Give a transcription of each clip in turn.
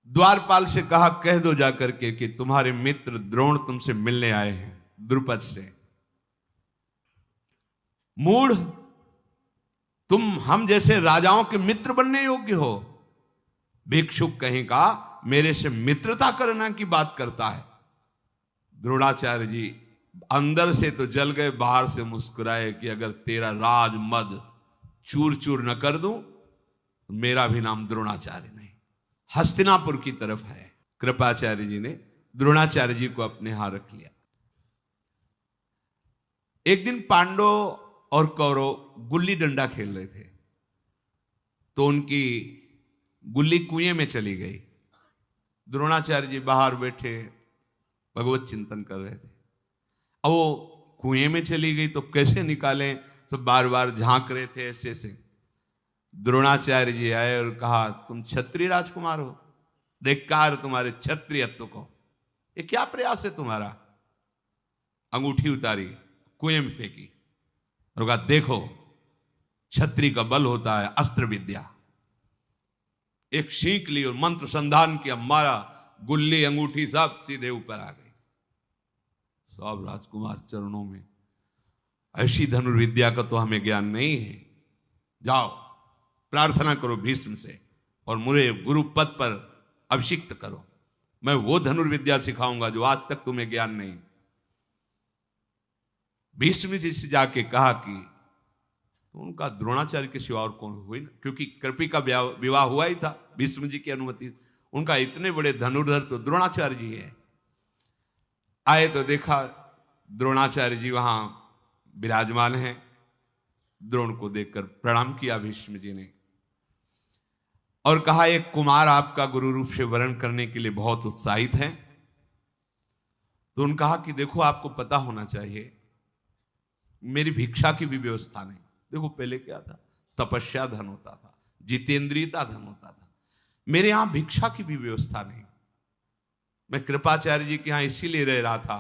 द्वारपाल से कहा, कह दो जाकर के कि तुम्हारे मित्र द्रोण तुमसे मिलने आए हैं द्रुपद से। मूढ़, तुम हम जैसे राजाओं के मित्र बनने योग्य हो? भिक्षुक कहीं का मेरे से मित्रता करना की बात करता है। द्रोणाचार्य जी अंदर से तो जल गए, बाहर से मुस्कुराए कि अगर तेरा राज मद चूर चूर न कर दूं तो मेरा भी नाम द्रोणाचार्य नहीं, हस्तिनापुर की तरफ है। कृपाचार्य जी ने द्रोणाचार्य जी को अपने यहां रख लिया। एक दिन पांडव और कौरव गुल्ली डंडा खेल रहे थे, तो उनकी गुल्ली कुएं में चली गई। द्रोणाचार्य जी बाहर बैठे भगवत चिंतन कर रहे थे। अब वो कुएं में चली गई तो कैसे निकालें, तो बार बार झांक रहे थे ऐसे से। द्रोणाचार्य जी आए और कहा, तुम क्षत्रिय राजकुमार हो, धिक्कार तुम्हारे क्षत्रियत्व को, ये क्या प्रयास है तुम्हारा? अंगूठी उतारी, कुएं में फेंकी और कहा, देखो क्षत्रिय का बल होता है अस्त्र विद्या। एक सीख ली और मंत्र संधान किया, मारा, गुल्ली अंगूठी सब सीधे ऊपर आ गई। सब राजकुमार चरणों में, ऐसी धनुर्विद्या का तो हमें ज्ञान नहीं है, जाओ प्रार्थना करो भीष्म से और मुझे गुरु पद पर अभिषिक्त करो, मैं वो धनुर्विद्या सिखाऊंगा जो आज तक तुम्हें ज्ञान नहीं। भीष्म जी से जाके कहा कि तो उनका द्रोणाचार्य के सिवा और कौन हुई ना, क्योंकि कृपी का विवाह हुआ ही था भीष्म जी की अनुमति। उनका इतने बड़े धनुर्धर तो द्रोणाचार्य जी है। आए तो देखा द्रोणाचार्य जी वहां विराजमान हैं। द्रोण को देखकर प्रणाम किया भीष्म जी ने और कहा, एक कुमार आपका गुरु रूप से वर्ण करने के लिए बहुत उत्साहित है। तो उन्होंने कहा कि देखो आपको पता होना चाहिए मेरी भिक्षा की भी व्यवस्था नहीं। देखो पहले क्या था, तपस्या धन होता था, जितेंद्रियता धन होता था, मेरे यहां भिक्षा की भी व्यवस्था नहीं। मैं कृपाचार्य जी के यहां इसीलिए रह रहा था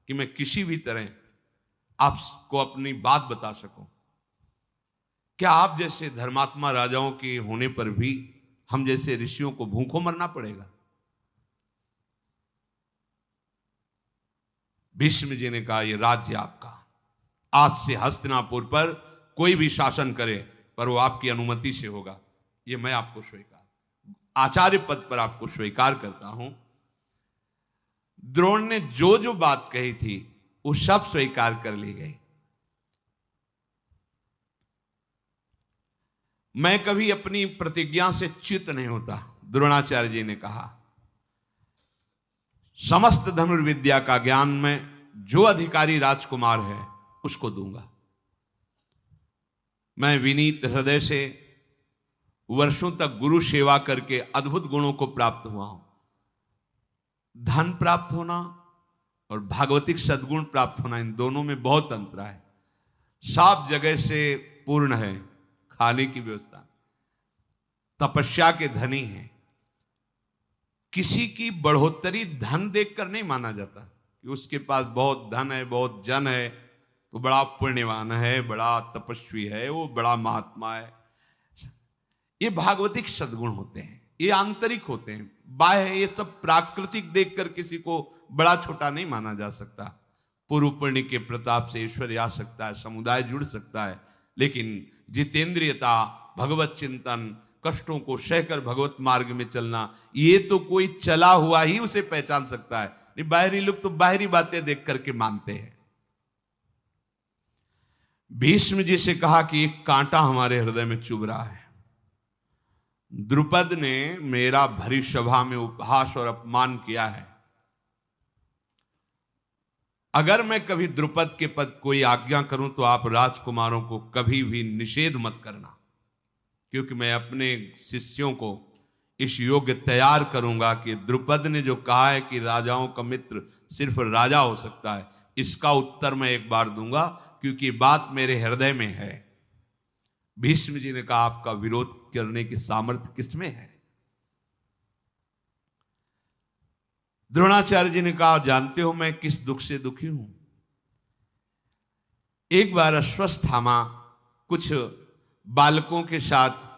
कि मैं किसी भी तरह आपको अपनी बात बता सकूं। क्या आप जैसे धर्मात्मा राजाओं के होने पर भी हम जैसे ऋषियों को भूखों मरना पड़ेगा? भीष्म जी ने कहा, यह राज्य आपका, आज से हस्तिनापुर पर कोई भी शासन करे पर वो आपकी अनुमति से होगा। ये मैं आपको स्वीकार, आचार्य पद पर आपको स्वीकार करता हूं। द्रोण ने जो जो बात कही थी वो सब स्वीकार कर ली गई। मैं कभी अपनी प्रतिज्ञा से च्युत नहीं होता, द्रोणाचार्य जी ने कहा। समस्त धनुर्विद्या का ज्ञान में जो अधिकारी राजकुमार है उसको दूंगा। मैं विनीत हृदय से वर्षों तक गुरु सेवा करके अद्भुत गुणों को प्राप्त हुआ हूं। धन प्राप्त होना और भागवतिक सद्गुण प्राप्त होना, इन दोनों में बहुत अंतर है। सब जगह से पूर्ण है, खाने की व्यवस्था, तपस्या के धनी है। किसी की बढ़ोतरी धन देखकर नहीं माना जाता कि उसके पास बहुत धन है, बहुत जन है तो बड़ा पुण्यवान है, बड़ा तपस्वी है, वो बड़ा महात्मा है। ये भागवतिक सद्गुण होते हैं, ये आंतरिक होते हैं। बाह्य ये सब प्राकृतिक देखकर किसी को बड़ा छोटा नहीं माना जा सकता। पूर्व पुण्य के प्रताप से ऐश्वर्य आ सकता है, समुदाय जुड़ सकता है, लेकिन जितेंद्रियता, भगवत चिंतन, कष्टों को सहकर भगवत मार्ग में चलना, ये तो कोई चला हुआ ही उसे पहचान सकता है। बाहरी लोग तो बाहरी बातें देख करके मानते हैं। भीष्म जी से कहा कि एक कांटा हमारे हृदय में चुभ रहा है। द्रुपद ने मेरा भरी सभा में उपहास और अपमान किया है। अगर मैं कभी द्रुपद के पद कोई आज्ञा करूं तो आप राजकुमारों को कभी भी निषेध मत करना, क्योंकि मैं अपने शिष्यों को इस योग्य तैयार करूंगा कि द्रुपद ने जो कहा है कि राजाओं का मित्र सिर्फ राजा हो सकता है, इसका उत्तर मैं एक बार दूंगा, क्योंकि बात मेरे हृदय में है। भीष्म जी ने कहा, आपका विरोध करने की सामर्थ्य किसमें है? द्रोणाचार्य जी ने कहा, जानते हो मैं किस दुख से दुखी हूं। एक बार अश्वत्थामा कुछ बालकों के साथ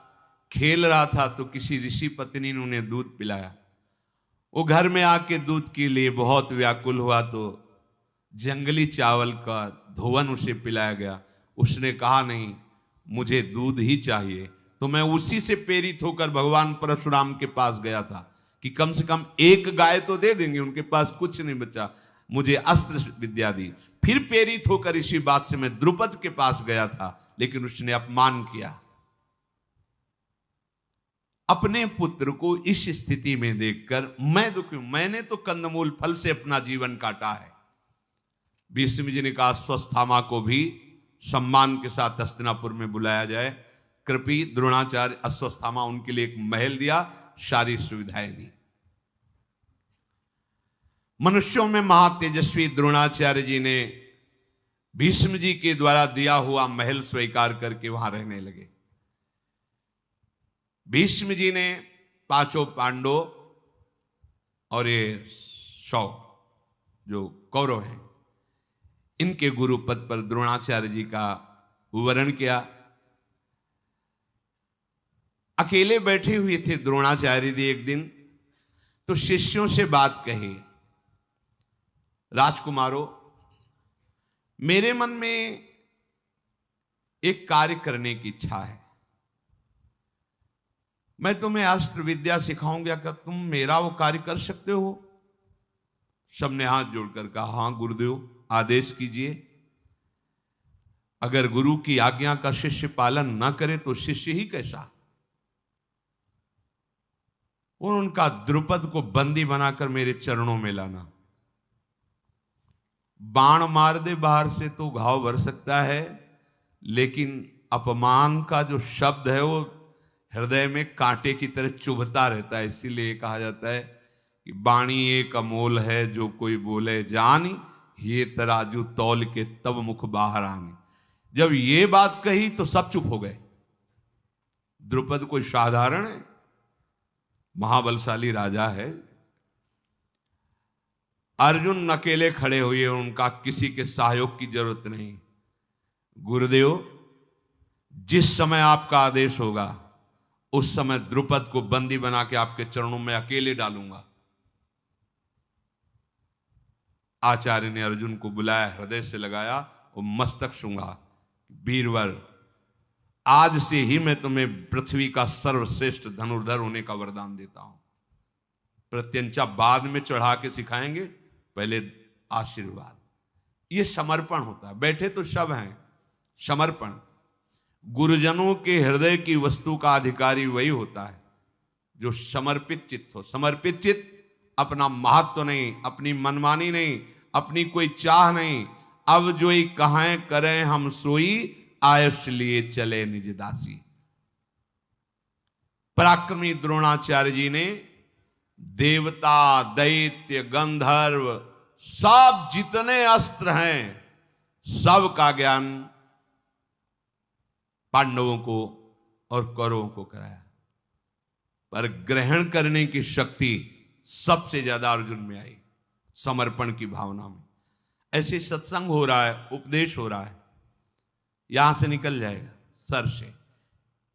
खेल रहा था तो किसी ऋषि पत्नी ने उन्हें दूध पिलाया। वो घर में आके दूध के लिए बहुत व्याकुल हुआ तो जंगली चावल का धोवन उसे पिलाया गया। उसने कहा नहीं, मुझे दूध ही चाहिए। तो मैं उसी से प्रेरित होकर भगवान परशुराम के पास गया था कि कम से कम एक गाय तो दे देंगे, उनके पास कुछ नहीं बचा, मुझे अस्त्र विद्या दी। फिर प्रेरित होकर इसी बात से मैं द्रुपद के पास गया था, लेकिन उसने अपमान किया। अपने पुत्र को इस स्थिति में देखकर मैं दुखी हूं। मैंने तो कंदमूल फल से अपना जीवन काटा है। भीष्म जी ने कहा अश्वत्थामा को भी सम्मान के साथ हस्तिनापुर में बुलाया जाए। कृपी द्रोणाचार्य अश्वत्थामा, उनके लिए एक महल दिया, सारी सुविधाएं दी। मनुष्यों में महातेजस्वी द्रोणाचार्य जी ने भीष्म जी के द्वारा दिया हुआ महल स्वीकार करके वहां रहने लगे। भीष्म जी ने पांचों पांडव और ये 100 जो कौरव हैं, इनके गुरु पद पर द्रोणाचार्य जी का वरण किया। अकेले बैठे हुए थे द्रोणाचार्य जी एक दिन, तो शिष्यों से बात कही, राजकुमारों, मेरे मन में एक कार्य करने की इच्छा है। मैं तुम्हें अस्त्र विद्या सिखाऊंगा, क्या तुम मेरा वो कार्य कर सकते हो? सबने हाथ जोड़कर कहा, हां गुरुदेव, आदेश कीजिए। अगर गुरु की आज्ञा का शिष्य पालन न करे तो शिष्य ही कैसा। उनका द्रुपद को बंदी बनाकर मेरे चरणों में लाना। बाण मार दे बाहर से तो घाव भर सकता है, लेकिन अपमान का जो शब्द है वो हृदय में कांटे की तरह चुभता रहता है। इसीलिए कहा जाता है कि बाणी एक अमोल है, जो कोई बोले जानी, ये तराजू तौल के तब मुख बाहर आनी। जब ये बात कही तो सब चुप हो गए। द्रुपद कोई साधारण है, महाबलशाली राजा है। अर्जुन अकेले खड़े हुए, उनका किसी के सहयोग की जरूरत नहीं। गुरुदेव, जिस समय आपका आदेश होगा उस समय द्रुपद को बंदी बना के आपके चरणों में अकेले डालूंगा। आचार्य ने अर्जुन को बुलाया, हृदय से लगाया और मस्तक सूंघा। वीरवर, आज से ही मैं तुम्हें पृथ्वी का सर्वश्रेष्ठ धनुर्धर होने का वरदान देता हूं। प्रत्यंचा बाद में चढ़ा के सिखाएंगे, पहले आशीर्वाद। ये समर्पण होता है। बैठे तो सब हैं, समर्पण। गुरुजनों के हृदय की वस्तु का अधिकारी वही होता है जो समर्पित चित्त हो। समर्पित चित्त अपना महत्व नहीं, अपनी मनमानी नहीं, अपनी कोई चाह नहीं। अब जो ही कहें करें हम सोई, आयुष लिए चले निज दासी। पराक्रमी द्रोणाचार्य जी ने देवता, दैत्य, गंधर्व, सब जितने अस्त्र हैं, सब का ज्ञान पांडवों को और कौरवों को कराया, पर ग्रहण करने की शक्ति सबसे ज्यादा अर्जुन में आई, समर्पण की भावना में। ऐसे सत्संग हो रहा है, उपदेश हो रहा है, यहां से निकल जाएगा सर से।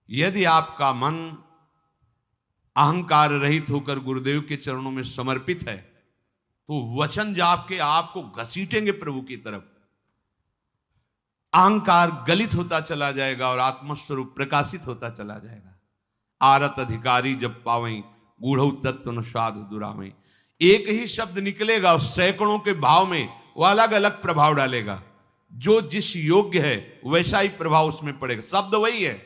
यदि आपका मन अहंकार रहित होकर गुरुदेव के चरणों में समर्पित है, तो वचन जाप के आपको घसीटेंगे प्रभु की तरफ। अहंकार गलित होता चला जाएगा और आत्मस्वरूप प्रकाशित होता चला जाएगा। आरत अधिकारी जब पावें, गूढ़ तत्व न स्वाद दुरावें। एक ही शब्द निकलेगा और सैकड़ों के भाव में वो अलग अलग प्रभाव डालेगा। जो जिस योग्य है वैसा ही प्रभाव उसमें पड़ेगा। शब्द वही है।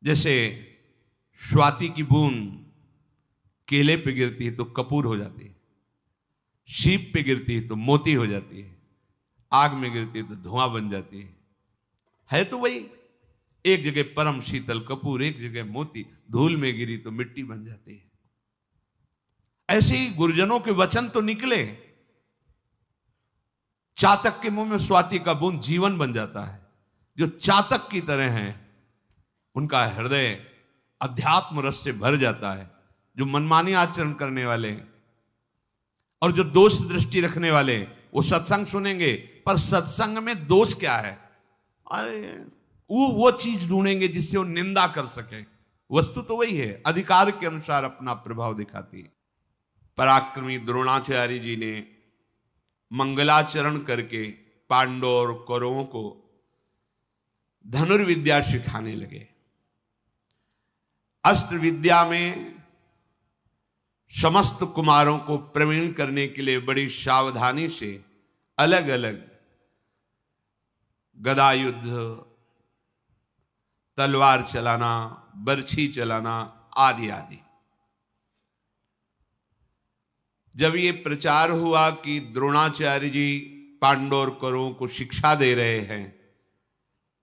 जैसे स्वाति की बूंद केले पे गिरती है तो कपूर हो जाती है, शीप पे गिरती है तो मोती हो जाती है, आग में गिरती है तो धुआं बन जाती है तो वही। एक जगह परम शीतल कपूर, एक जगह मोती, धूल में गिरी तो मिट्टी बन जाती है। ऐसे ही गुरुजनों के वचन तो निकले, चातक के मुंह में स्वाति का बूंद जीवन बन जाता है। जो चातक की तरह हैं उनका हृदय अध्यात्म रस से भर जाता है। जो मनमानी आचरण करने वाले और जो दोष दृष्टि रखने वाले, वो सत्संग सुनेंगे, पर सत्संग में दोष क्या है? अरे वो चीज ढूंढेंगे जिससे वो निंदा कर सके। वस्तु तो वही है, अधिकार के अनुसार अपना प्रभाव दिखाती है। पराक्रमी द्रोणाचार्य जी ने मंगलाचरण करके पांडवों और कौरवों को धनुर्विद्या सिखाने लगे। अस्त्र विद्या में समस्त कुमारों को प्रवीण करने के लिए बड़ी सावधानी से अलग अलग गदा युद्ध, तलवार चलाना, बर्छी चलाना आदि आदि। जब ये प्रचार हुआ कि द्रोणाचार्य जी पांडव और कौरवों को शिक्षा दे रहे हैं,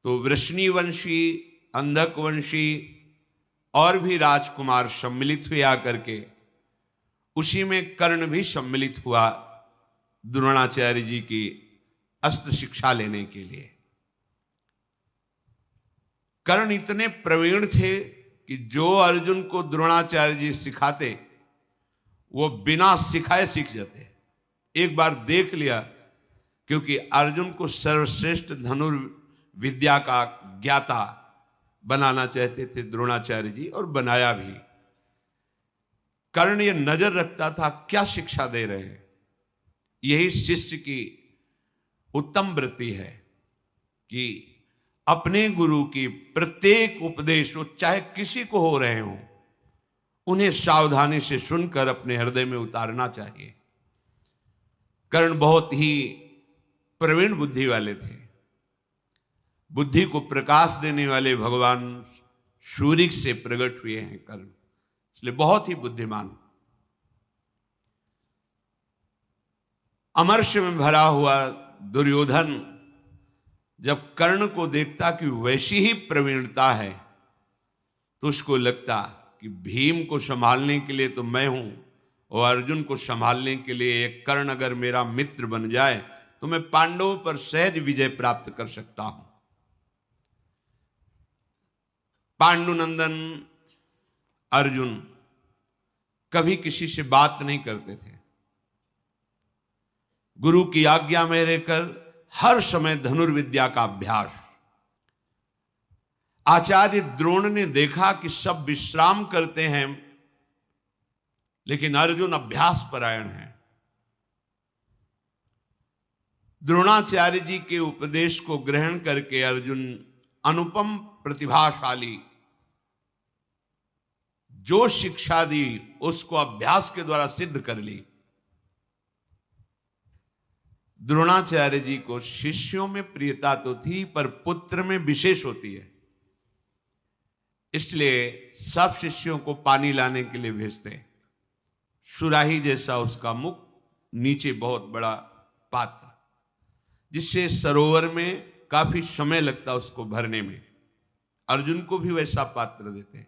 तो वृष्णिवंशी, अंधकवंशी और भी राजकुमार सम्मिलित हुए आकर के। उसी में कर्ण भी सम्मिलित हुआ द्रोणाचार्य जी की अस्त्र शिक्षा लेने के लिए। कर्ण इतने प्रवीण थे कि जो अर्जुन को द्रोणाचार्य जी सिखाते वो बिना सिखाए सीख जाते। एक बार देख लिया, क्योंकि अर्जुन को सर्वश्रेष्ठ धनुर्विद्या का ज्ञाता बनाना चाहते थे द्रोणाचार्य जी, और बनाया भी। कर्ण ये नजर रखता था क्या शिक्षा दे रहे हैं। यही शिष्य की उत्तम वृत्ति है कि अपने गुरु की प्रत्येक उपदेश, वो चाहे किसी को हो रहे हो, उन्हें सावधानी से सुनकर अपने हृदय में उतारना चाहिए। कर्ण बहुत ही प्रवीण बुद्धि वाले थे। बुद्धि को प्रकाश देने वाले भगवान सूर्य से प्रकट हुए हैं कर्ण, इसलिए बहुत ही बुद्धिमान। अमर्ष में भरा हुआ दुर्योधन जब कर्ण को देखता कि वैसी ही प्रवीणता है, तो उसको लगता कि भीम को संभालने के लिए तो मैं हूं, और अर्जुन को संभालने के लिए एक कर्ण अगर मेरा मित्र बन जाए तो मैं पांडवों पर सहज विजय प्राप्त कर सकता हूं। पांडुनंदन अर्जुन कभी किसी से बात नहीं करते थे। गुरु की आज्ञा में रहकर हर समय धनुर्विद्या का अभ्यास। आचार्य द्रोण ने देखा कि सब विश्राम करते हैं, लेकिन अर्जुन अभ्यास परायण है। द्रोणाचार्य जी के उपदेश को ग्रहण करके अर्जुन अनुपम प्रतिभाशाली, जो शिक्षा दी उसको अभ्यास के द्वारा सिद्ध कर ली। द्रोणाचार्य जी को शिष्यों में प्रियता तो थी, पर पुत्र में विशेष होती है, इसलिए सब शिष्यों को पानी लाने के लिए भेजते। सुराही जैसा उसका मुख, नीचे बहुत बड़ा पात्र, जिससे सरोवर में काफी समय लगता उसको भरने में। अर्जुन को भी वैसा पात्र देते।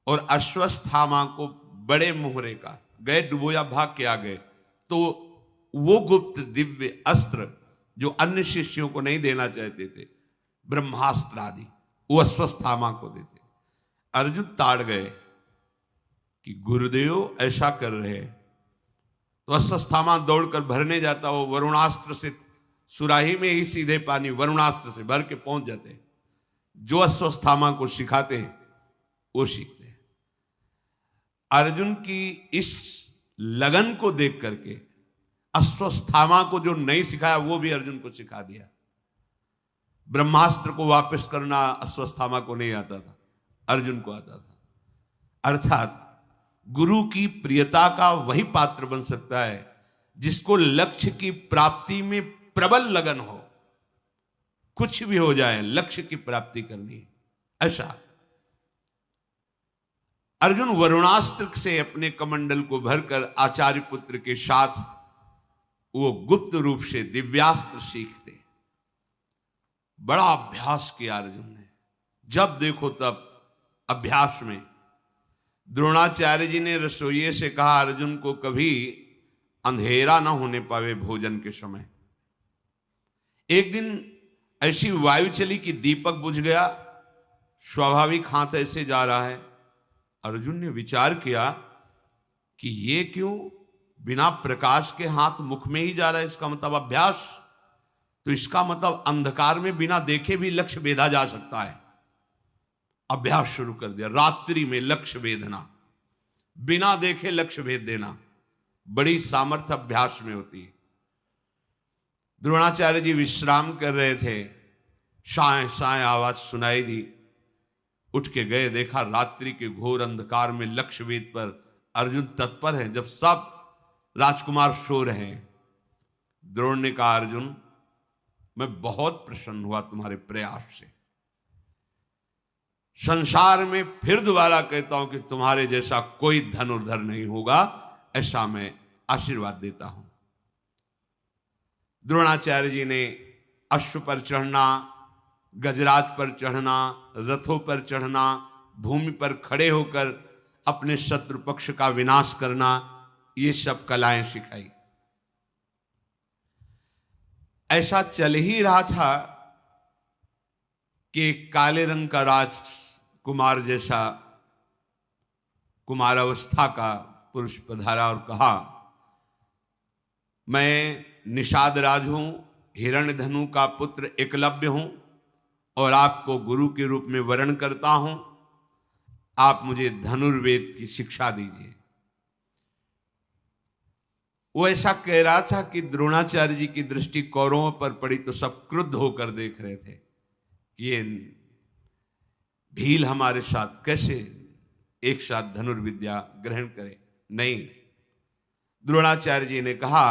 और अश्वत्थामा को बड़े मोहरे का, गए डुबोया भाग के आ गए, तो वो गुप्त दिव्य अस्त्र जो अन्य शिष्यों को नहीं देना चाहते थे, ब्रह्मास्त्र आदि, वो अश्वत्थामा को देते। अर्जुन ताड़ गए कि गुरुदेव ऐसा कर रहे हैं, तो अश्वत्थामा दौड़कर भरने जाता। वो वरुणास्त्र से, सुराही में ही सीधे पानी वरुणास्त्र से भर के पहुंच जाते। जो अश्वत्थामा को सिखाते हैं वो सीखते हैं। अर्जुन की इस लगन को देख करके अश्वत्थामा को जो नहीं सिखाया वो भी अर्जुन को सिखा दिया। ब्रह्मास्त्र को वापस करना अश्वत्थामा को नहीं आता था, अर्जुन को आता था। अर्थात गुरु की प्रियता का वही पात्र बन सकता है जिसको लक्ष्य की प्राप्ति में प्रबल लगन हो। कुछ भी हो जाए, लक्ष्य की प्राप्ति करनी, ऐसा। अर्जुन वरुणास्त्र से अपने कमंडल को भरकर आचार्य पुत्र के साथ वो गुप्त रूप से दिव्यास्त्र सीखते। बड़ा अभ्यास किया अर्जुन ने, जब देखो तब अभ्यास में। द्रोणाचार्य जी ने रसोइये से कहा अर्जुन को कभी अंधेरा ना होने पावे भोजन के समय। एक दिन ऐसी वायु चली कि दीपक बुझ गया, स्वाभाविक हाथ ऐसे जा रहा है। अर्जुन ने विचार किया कि ये क्यों बिना प्रकाश के हाथ मुख में ही जा रहा है, इसका मतलब अभ्यास। तो इसका मतलब अंधकार में बिना देखे भी लक्ष्य भेदा जा सकता है। अभ्यास शुरू कर दिया, रात्रि में लक्ष्य भेदना, बिना देखे लक्ष्य भेद देना। बड़ी सामर्थ्य अभ्यास में होती है। द्रोणाचार्य जी विश्राम कर रहे थे, साए साए आवाज सुनाई दी। उठ के गए, देखा रात्रि के घोर अंधकार में लक्ष्यवेद पर अर्जुन तत्पर है, जब सब राजकुमार सो रहे हैं। द्रोण ने कहा, अर्जुन मैं बहुत प्रसन्न हुआ तुम्हारे प्रयास से। संसार में फिर दोबारा कहता हूं कि तुम्हारे जैसा कोई धनुर्धर नहीं होगा, ऐसा मैं आशीर्वाद देता हूं। द्रोणाचार्य जी ने अश्व पर चढ़ना, गजराज पर चढ़ना, रथों पर चढ़ना, भूमि पर खड़े होकर अपने शत्रु पक्ष का विनाश करना, ये सब कलाएं सिखाई। ऐसा चल ही रहा था कि काले रंग का राजकुमार जैसा कुमारावस्था का पुरुष पधारा और कहा, मैं निषाद राज हूं, हिरण्यधनु का पुत्र एकलव्य हूं और आपको गुरु के रूप में वरण करता हूं। आप मुझे धनुर्वेद की शिक्षा दीजिए। वो ऐसा कह रहा था कि द्रोणाचार्य जी की दृष्टि कौरवों पर पड़ी तो सब क्रुद्ध होकर देख रहे थे कि ये भील हमारे साथ कैसे एक साथ धनुर्विद्या ग्रहण करे। नहीं, द्रोणाचार्य जी ने कहा,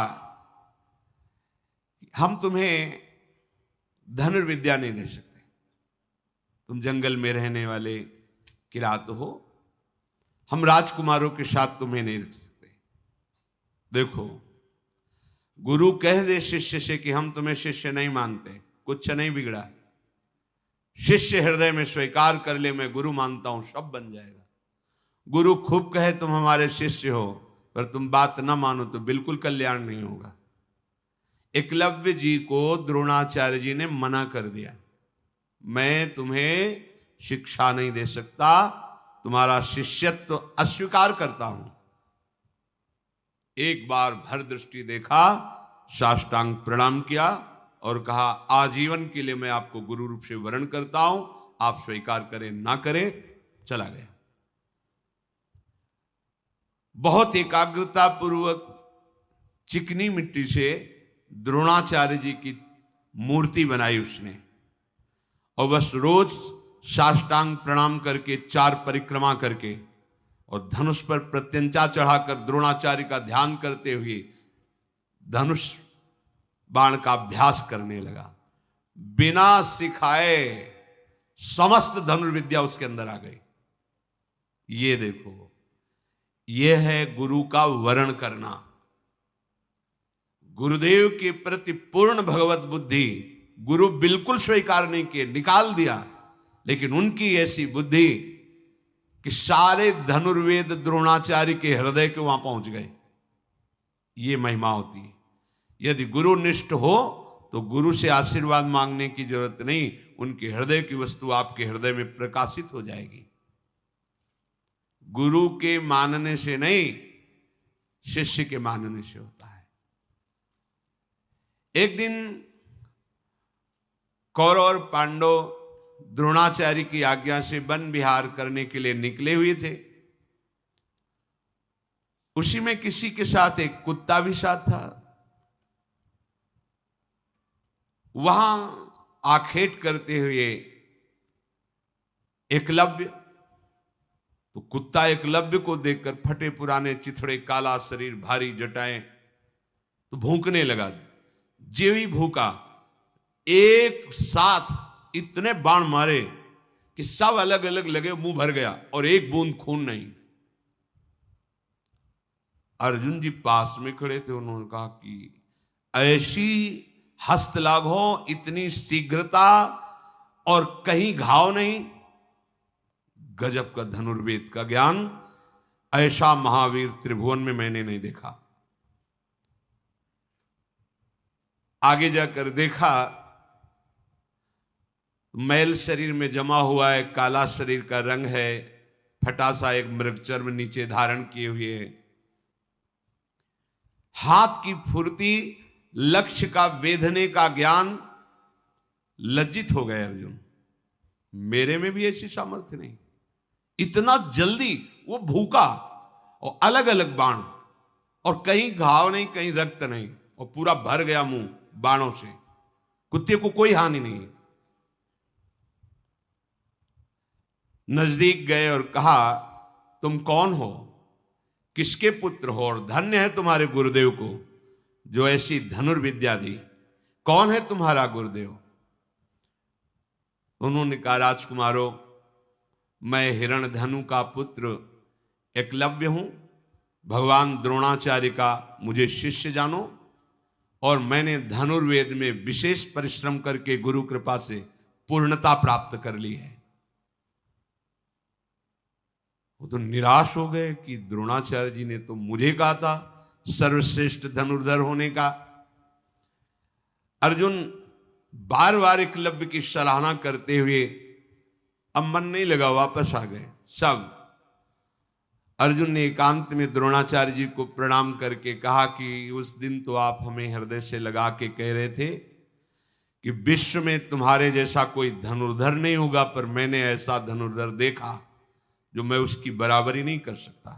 हम तुम्हें धनुर्विद्या नहीं दे सकते, तुम जंगल में रहने वाले किरात हो, हम राजकुमारों के साथ तुम्हें नहीं रख सकते। देखो, गुरु कह दे शिष्य से कि हम तुम्हें शिष्य नहीं मानते, कुछ नहीं बिगड़ा। शिष्य हृदय में स्वीकार कर ले मैं गुरु मानता हूं, सब बन जाएगा। गुरु खूब कहे तुम हमारे शिष्य हो, पर तुम बात ना मानो तो बिल्कुल कल्याण नहीं होगा। एकलव्य जी को द्रोणाचार्य जी ने मना कर दिया, मैं तुम्हें शिक्षा नहीं दे सकता, तुम्हारा शिष्यत्व अस्वीकार करता हूं। एक बार भर दृष्टि देखा, साष्टांग प्रणाम किया और कहा, आजीवन के लिए मैं आपको गुरु रूप से वरण करता हूं, आप स्वीकार करें ना करें। चला गया। बहुत एकाग्रता पूर्वक चिकनी मिट्टी से द्रोणाचार्य जी की मूर्ति बनाई उसने, और बस रोज साष्टांग प्रणाम करके 4 परिक्रमा करके और धनुष पर प्रत्यंचा चढ़ाकर द्रोणाचार्य का ध्यान करते हुए धनुष बाण का अभ्यास करने लगा। बिना सिखाए समस्त धनुर्विद्या उसके अंदर आ गई। ये देखो, ये है गुरु का वरण करना। गुरुदेव के प्रति पूर्ण भगवत बुद्धि गुरु बिल्कुल स्वीकार नहीं किए, निकाल दिया, लेकिन उनकी ऐसी बुद्धि कि सारे धनुर्वेद द्रोणाचार्य के हृदय के वहां पहुंच गए। ये महिमा होती है। यदि गुरु निष्ठ हो तो गुरु से आशीर्वाद मांगने की जरूरत नहीं, उनके हृदय की वस्तु आपके हृदय में प्रकाशित हो जाएगी। गुरु के मानने से नहीं, शिष्य के मानने से होता है। एक दिन कौरव और पांडव द्रोणाचार्य की आज्ञा से वन विहार करने के लिए निकले हुए थे। उसी में किसी के साथ एक कुत्ता भी साथ था। वहां आखेट करते हुए एकलव्य, तो कुत्ता एकलव्य को देखकर फटे पुराने चिथड़े, काला शरीर, भारी जटाएं, तो भूंकने लगा। जो ही भूखा, एक साथ इतने बाण मारे कि सब अलग अलग लगे, मुंह भर गया और एक बूंद खून नहीं। अर्जुन जी पास में खड़े थे, उन्होंने कहा कि ऐसी हस्तलाघ हो, इतनी शीघ्रता और कहीं घाव नहीं। गजब का धनुर्वेद का ज्ञान, ऐसा महावीर त्रिभुवन में मैंने नहीं देखा। आगे जाकर देखा, मैल शरीर में जमा हुआ है, काला शरीर का रंग है, फटा सा एक मृगचर्म नीचे धारण किए हुए है, हाथ की फुर्ती, लक्ष्य का वेधने का ज्ञान। लज्जित हो गए अर्जुन, मेरे में भी ऐसी सामर्थ्य नहीं। इतना जल्दी वो भूखा और अलग अलग बाण, और कहीं घाव नहीं, कहीं रक्त नहीं, और पूरा भर गया मुंह बाणों से। कुत्ते को कोई हानि नहीं। नजदीक गए और कहा, तुम कौन हो, किसके पुत्र हो, और धन्य है तुम्हारे गुरुदेव को जो ऐसी धनुर्विद्या दी। कौन है तुम्हारा गुरुदेव? उन्होंने कहा, राजकुमारों, मैं हिरण्यधनु का पुत्र एकलव्य हूं। भगवान द्रोणाचार्य का मुझे शिष्य जानो, और मैंने धनुर्वेद में विशेष परिश्रम करके गुरु कृपा से पूर्णता प्राप्त कर ली है। वो तो निराश हो गए कि द्रोणाचार्य जी ने तो मुझे कहा था सर्वश्रेष्ठ धनुर्धर होने का। अर्जुन बार बार एकलव्य की सराहना करते हुए अब मन नहीं लगा, वापस आ गए सब। अर्जुन ने एकांत में द्रोणाचार्य जी को प्रणाम करके कहा कि उस दिन तो आप हमें हृदय से लगा के कह रहे थे कि विश्व में तुम्हारे जैसा कोई धनुर्धर नहीं होगा, पर मैंने ऐसा धनुर्धर देखा जो मैं उसकी बराबरी नहीं कर सकता।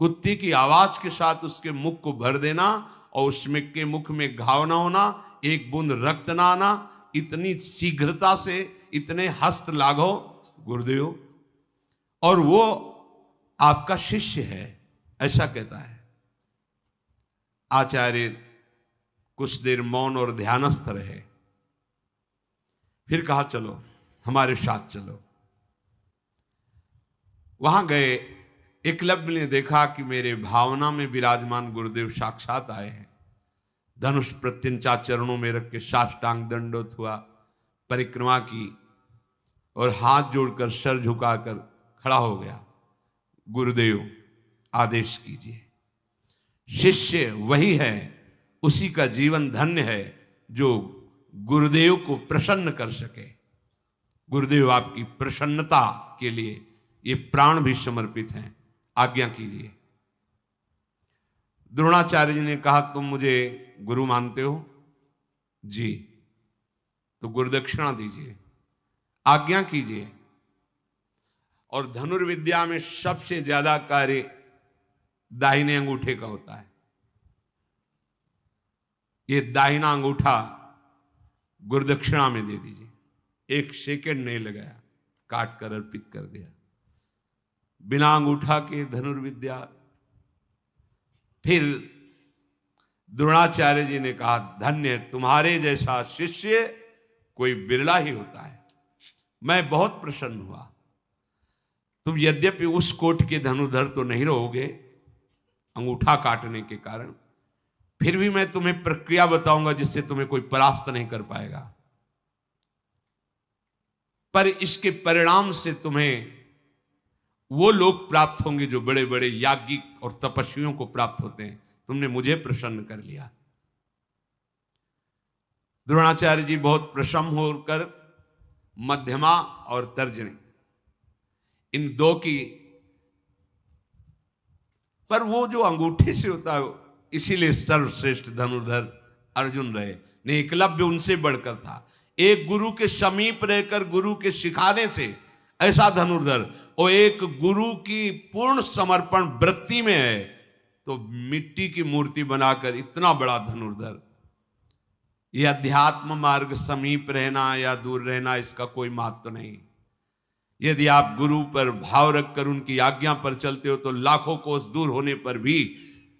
कुत्ते की आवाज के साथ उसके मुख को भर देना और उसमें के मुख में घाव ना होना, एक बूंद रक्त ना आना, इतनी शीघ्रता से इतने हस्त लाघव गुरुदेव, और वो आपका शिष्य है, ऐसा कहता है। आचार्य कुछ देर मौन और ध्यानस्थ रहे, फिर कहा, चलो हमारे साथ चलो। वहां गए। एकलव्य ने देखा कि मेरे भावना में विराजमान गुरुदेव साक्षात आए हैं। धनुष प्रत्यंचा चरणों में रख के साष्टांग दंडोत हुआ, परिक्रमा की और हाथ जोड़कर सर झुकाकर खड़ा हो गया। गुरुदेव आदेश कीजिए। शिष्य वही है, उसी का जीवन धन्य है जो गुरुदेव को प्रसन्न कर सके। गुरुदेव आपकी प्रसन्नता के लिए ये प्राण भी समर्पित हैं, आज्ञा कीजिए। द्रोणाचार्य जी ने कहा, तुम मुझे गुरु मानते हो? जी। तो गुरुदक्षिणा दीजिए, आज्ञा कीजिए। और धनुर्विद्या में सबसे ज्यादा कार्य दाहिने अंगूठे का होता है। ये दाहिना अंगूठा गुरुदक्षिणा में दे दीजिए। 1 सेकंड नहीं लगाया, काट कर अर्पित कर दिया। बिना अंगूठा के धनुर्विद्या। फिर द्रोणाचार्य जी ने कहा, धन्य, तुम्हारे जैसा शिष्य कोई बिरला ही होता है। मैं बहुत प्रसन्न हुआ। तुम यद्यपि उस कोट के धनुर्धर तो नहीं रहोगे अंगूठा काटने के कारण, फिर भी मैं तुम्हें प्रक्रिया बताऊंगा जिससे तुम्हें कोई परास्त नहीं कर पाएगा। पर इसके परिणाम से तुम्हें वो लोग प्राप्त होंगे जो बड़े बड़े याज्ञिक और तपस्वियों को प्राप्त होते हैं। तुमने मुझे प्रसन्न कर लिया। द्रोणाचार्य जी बहुत प्रसन्न होकर मध्यमा और तर्जनी, इन दो की, पर वो जो अंगूठे से होता है इसीलिए सर्वश्रेष्ठ धनुर्धर अर्जुन रहे। नहीं, एकलव्य उनसे बढ़कर था। एक गुरु के समीप रहकर गुरु के सिखाने से ऐसा धनुर्धर, और एक गुरु की पूर्ण समर्पण वृत्ति में है तो मिट्टी की मूर्ति बनाकर इतना बड़ा धनुर्धर। यह अध्यात्म मार्ग समीप रहना या दूर रहना इसका कोई महत्व नहीं। यदि आप गुरु पर भाव रखकर उनकी आज्ञा पर चलते हो तो लाखों कोस दूर होने पर भी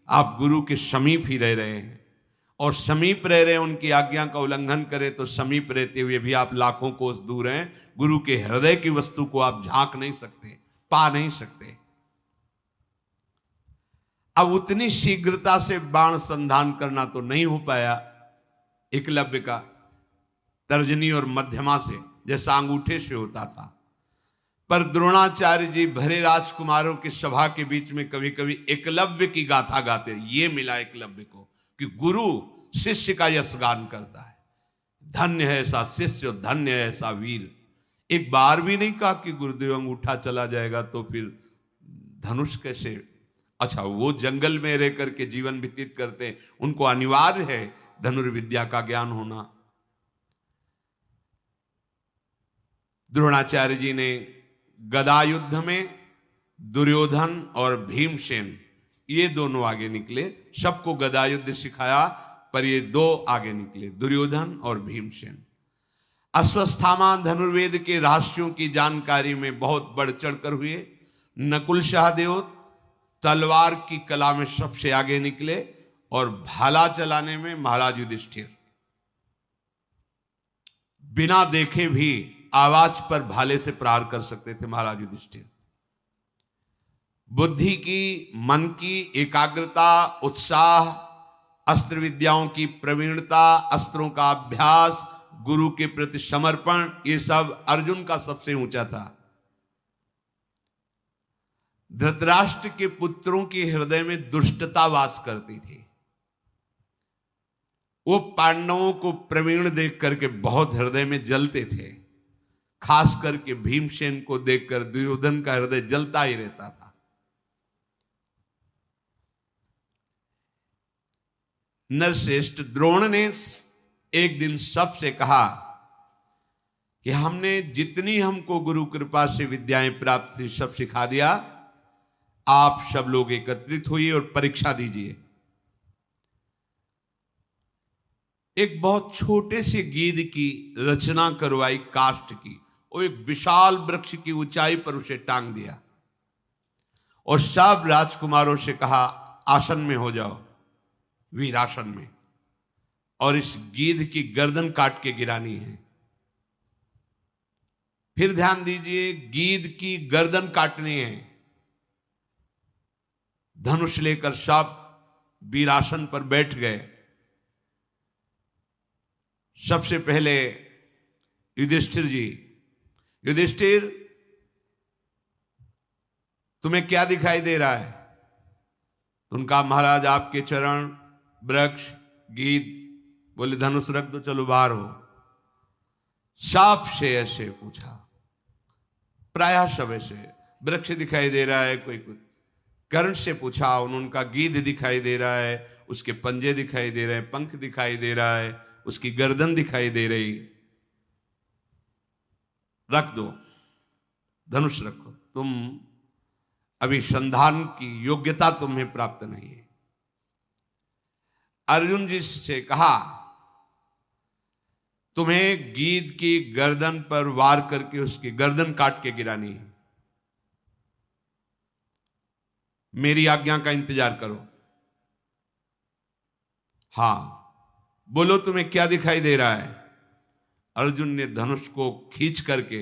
आप गुरु के समीप ही रह रहे हैं, और समीप रह रहे हैं, उनकी आज्ञा का उल्लंघन करें तो समीप रहते हुए भी आप लाखों कोस दूर हैं। गुरु के हृदय की वस्तु को आप झांक नहीं सकते, पा नहीं सकते। अब उतनी शीघ्रता से बाण संधान करना तो नहीं हो पाया एकलव्य का तर्जनी और मध्यमा से, जैसा अंगूठे से होता था। पर द्रोणाचार्य जी भरे राजकुमारों की सभा के बीच में कभी कभी एकलव्य की गाथा गाते। ये मिला एकलव्य को कि गुरु शिष्य का यशगान करता है। धन्य है ऐसा शिष्य, धन्य है ऐसा वीर। एक बार भी नहीं कहा कि गुरुदेव अंगूठा चला जाएगा तो फिर धनुष कैसे। अच्छा, वो जंगल में रह करके जीवन व्यतीत करते, उनको अनिवार्य है धनुर्विद्या का ज्ञान होना। द्रोणाचार्य जी ने गदा युद्ध में दुर्योधन और भीमसेन ये दोनों आगे निकले। सबको गदा युद्ध सिखाया, पर ये दो आगे निकले, दुर्योधन और भीमसेन। अश्वत्थामा धनुर्वेद के रहस्यों की जानकारी में बहुत बढ़ चढ़कर हुए। नकुल सहदेव तलवार की कला में सबसे आगे निकले, और भाला चलाने में महाराज युधिष्ठिर बिना देखे भी आवाज पर भाले से प्रहार कर सकते थे महाराज युधिष्ठिर। बुद्धि की, मन की एकाग्रता, उत्साह, अस्त्र विद्याओं की प्रवीणता, अस्त्रों का अभ्यास, गुरु के प्रति समर्पण, ये सब अर्जुन का सबसे ऊंचा था। धृतराष्ट्र के पुत्रों के हृदय में दुष्टता वास करती थी। वो पांडवों को प्रवीण देख करके बहुत हृदय में जलते थे। खास करके भीमसेन को देखकर दुर्योधन का हृदय जलता ही रहता था। नरश्रेष्ठ द्रोण ने एक दिन सबसे कहा कि हमने जितनी हमको गुरु कृपा से विद्याएं प्राप्त थी सब सिखा दिया, आप सब लोग एकत्रित होइए और परीक्षा दीजिए। एक बहुत छोटे से गीध की रचना करवाई काष्ठ की, और एक विशाल वृक्ष की ऊंचाई पर उसे टांग दिया, और सब राजकुमारों से कहा आसन में हो जाओ, वीरासन में, और इस गीध की गर्दन काट के गिरानी है। फिर ध्यान दीजिए, गीध की गर्दन काटनी है। धनुष लेकर सब वीरासन पर बैठ गए। सबसे पहले युधिष्ठिर जी, युधिष्ठिर तुम्हें क्या दिखाई दे रहा है? उनका महाराज आपके चरण, वृक्ष, गीध। बोले धनुष रख दो, चलो बाहर हो। सांप से ऐसे पूछा, प्रायः सब ऐसे। वृक्ष दिखाई दे रहा है, कोई कुछ। कर्ण से पूछा, उनका गीध दिखाई दे रहा है, उसके पंजे दिखाई दे रहे हैं, पंख दिखाई दे रहा है, उसकी गर्दन दिखाई दे रही। रख दो, धनुष रखो, तुम अभी संधान की योग्यता तुम्हें प्राप्त नहीं है। अर्जुन जी से कहा, तुम्हें गीध की गर्दन पर वार करके उसकी गर्दन काट के गिरानी है। मेरी आज्ञा का इंतजार करो। हां, बोलो तुम्हें क्या दिखाई दे रहा है? अर्जुन ने धनुष को खींच करके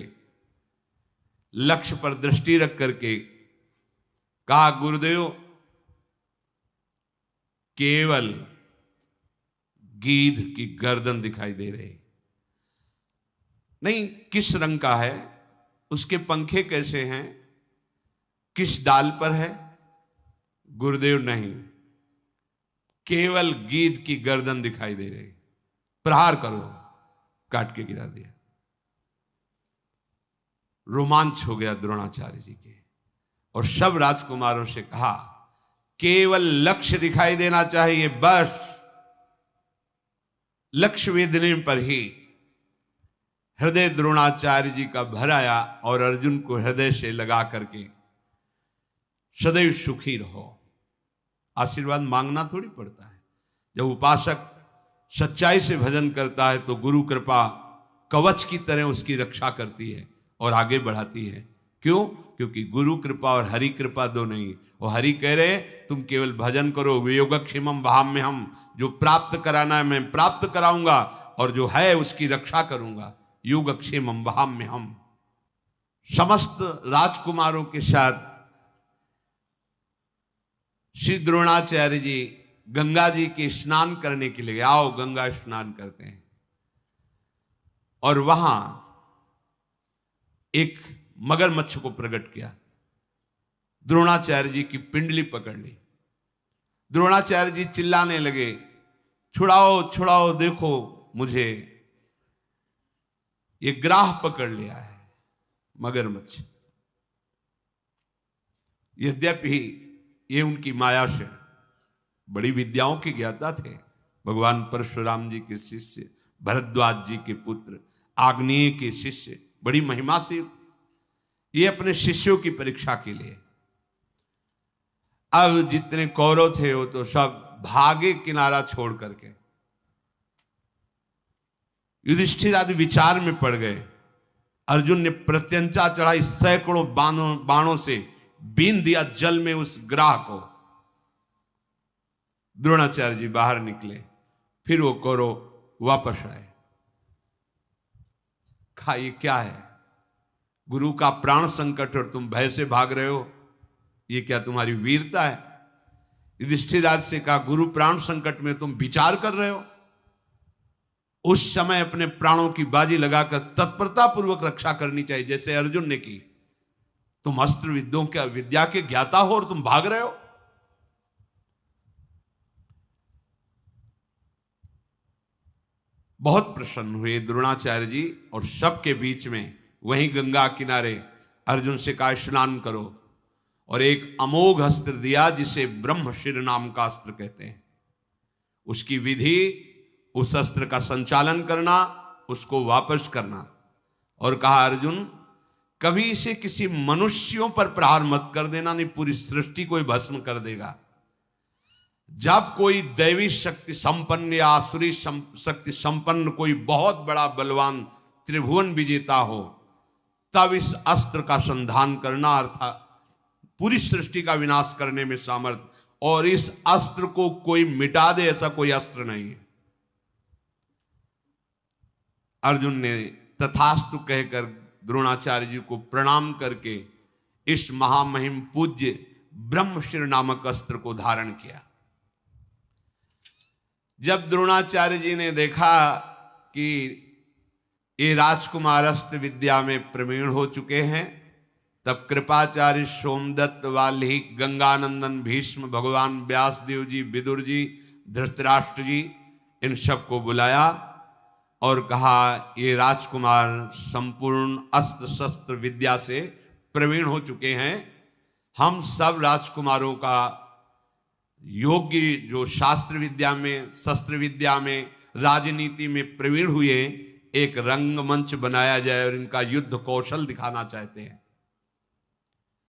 लक्ष्य पर दृष्टि रख करके कहा, गुरुदेव केवल गीध की गर्दन दिखाई दे रही। नहीं, किस रंग का है, उसके पंखे कैसे हैं, किस डाल पर है? गुरुदेव नहीं, केवल गीध की गर्दन दिखाई दे रही। प्रहार करो। काट के गिरा दिया। रोमांच हो गया द्रोणाचार्य जी के, और सब राजकुमारों से कहा, केवल लक्ष्य दिखाई देना चाहिए, बस लक्ष्य वेधने पर ही। हृदय द्रोणाचार्य जी का भर आया, और अर्जुन को हृदय से लगा करके सदैव सुखी रहो। आशीर्वाद मांगना थोड़ी पड़ता है। जब उपासक सच्चाई से भजन करता है तो गुरु कृपा कवच की तरह उसकी रक्षा करती है और आगे बढ़ाती है। क्यों? क्योंकि गुरु कृपा और हरि कृपा दो नहीं। वो हरि कह रहे तुम केवल भजन करो, वियोगक्षेमम वहाम्यहम्, जो प्राप्त कराना है मैं प्राप्त कराऊंगा, और जो है उसकी रक्षा करूंगा। योगक्षेमम वहाम्यहम्। समस्त राजकुमारों के साथ श्री द्रोणाचार्य जी गंगा जी के स्नान करने के लिए, आओ गंगा स्नान करते हैं। और वहां एक मगरमच्छ को प्रकट किया। द्रोणाचार्य जी की पिंडली पकड़ ली। द्रोणाचार्य जी चिल्लाने लगे, छुड़ाओ छुड़ाओ, देखो मुझे, ये ग्राह पकड़ लिया है मगरमच्छ। यद्यपि ये उनकी माया से बड़ी विद्याओं के ज्ञाता थे। भगवान परशुराम जी के शिष्य, भरद्वाज जी के पुत्र, आग्नेय के शिष्य, बड़ी महिमा से ये अपने शिष्यों की परीक्षा के लिए। अब जितने कौरव थे वो तो सब भागे किनारा छोड़ करके। युधिष्ठिर आदि विचार में पड़ गए। अर्जुन ने प्रत्यंचा चढ़ाई, सैकड़ों बाणों से बीन दिया जल में उस ग्राह को। द्रोणाचार्य जी बाहर निकले, फिर वो कौरव वापस आए। कहा ये क्या है, गुरु का प्राण संकट और तुम भय से भाग रहे हो, ये क्या तुम्हारी वीरता है? युधिष्ठिर राज से कहा गुरु प्राण संकट में तुम विचार कर रहे हो। उस समय अपने प्राणों की बाजी लगाकर तत्परता पूर्वक रक्षा करनी चाहिए, जैसे अर्जुन ने की। तुम अस्त्र विद्या के ज्ञाता हो और तुम भाग रहे हो। बहुत प्रसन्न हुए द्रोणाचार्य जी और सबके बीच में वहीं गंगा किनारे अर्जुन से कहा स्नान करो, और एक अमोघ अस्त्र दिया जिसे ब्रह्मशिर नाम का अस्त्र कहते हैं। उसकी विधि, उस अस्त्र का संचालन करना, उसको वापस करना, और कहा अर्जुन कभी इसे किसी मनुष्यों पर प्रहार मत कर देना, नहीं पूरी सृष्टि को भस्म कर देगा। जब कोई दैवी शक्ति संपन्न या आसुरी शक्ति संपन्न कोई बहुत बड़ा बलवान त्रिभुवन विजेता हो, तब इस अस्त्र का संधान करना, अर्थात पूरी सृष्टि का विनाश करने में सामर्थ्य, और इस अस्त्र को कोई मिटा दे ऐसा कोई अस्त्र नहीं है। अर्जुन ने तथास्तु कहकर द्रोणाचार्य जी को प्रणाम करके इस महामहिम पूज्य ब्रह्मशिर नामक अस्त्र को धारण किया। जब द्रोणाचार्य जी ने देखा कि ये राजकुमार अस्त्र विद्या में प्रवीण हो चुके हैं, तब कृपाचार्य, सोमदत्त, वाल्मीकि, गंगानंदन, भीष्म, भगवान व्यासदेव जी, विदुर जी, धृतराष्ट्र जी, इन सबको बुलाया और कहा ये राजकुमार संपूर्ण अस्त्र शस्त्र विद्या से प्रवीण हो चुके हैं। हम सब राजकुमारों का योग्य जो शास्त्र विद्या में, शस्त्र विद्या में, राजनीति में प्रवीण हुए, एक रंगमंच बनाया जाए और इनका युद्ध कौशल दिखाना चाहते हैं।